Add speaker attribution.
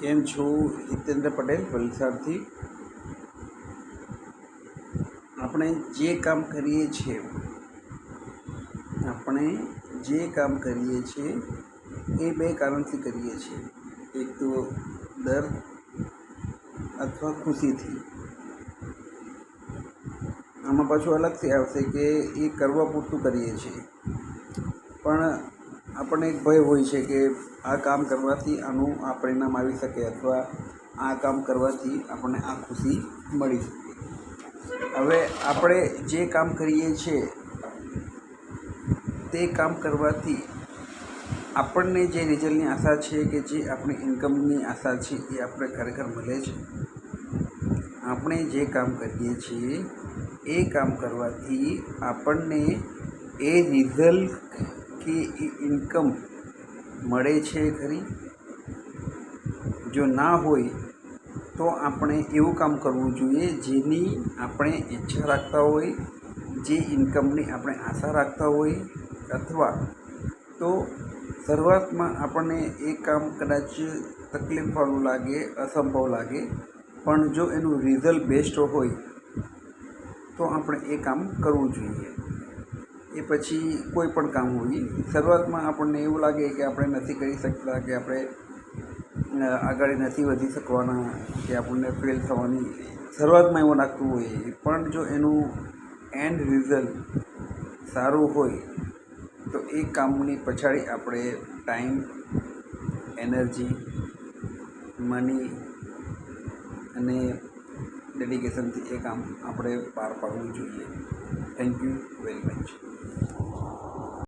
Speaker 1: કેમ છો? હિતેન્દ્ર પટેલ વલસાડથી. આપણે જે કામ કરીએ છીએ એ બે કારણથી કરીએ છીએ. એક તો ડર અથવા ખુશીથી. આમાં પાછું અલગથી આવશે કે એ કરવા પૂરતું કરીએ છીએ, પણ આપણને એક ભય હોય છે કે આ કામ કરવાથી આનું આ પરિણામ આવી શકે અથવા આ કામ કરવાથી આપણને આ ખુશી મળી શકે. હવે આપણે જે કામ કરીએ છીએ તે કામ કરવાથી આપણને જે રિઝલ્ટની આશા છે કે જે આપણી ઇન્કમની આશા છે એ આપણે ખરેખર મળે છે. આપણે જે કામ કરીએ છીએ એ કામ કરવાથી આપણને એ રિઝલ્ટ કે એ ઇન્કમ મળે છે ખરી? જો ના હોય તો આપણે એવું કામ કરવું જોઈએ જેની આપણે ઈચ્છા રાખતા હોય, જે ઇન્કમની આપણે આશા રાખતા હોય, અથવા તો શરૂઆતમાં આપણને એ કામ કદાચ તકલીફવાળું લાગે, અસંભવ લાગે, પણ જો એનું રિઝલ્ટ બેસ્ટ હોય તો આપણે એ કામ કરવું જોઈએ. એ પછી કોઈ પણ કામ હોય, શરૂઆતમાં આપણને એવું લાગે કે આપણે નથી કરી શકતા, કે આપણે આગળ નથી વધી શકવાના, કે આપણને ફેલ થવાની શરૂઆતમાં એવું લાગતું હોય, પણ જો એનું એન્ડ રિઝલ્ટ સારું હોય તો એ કામની પછાડી આપણે ટાઈમ, એનર્જી, મની અને ડેડિકેશનથી એ કામ આપણે પાર પાડવું જોઈએ. Thank you very much.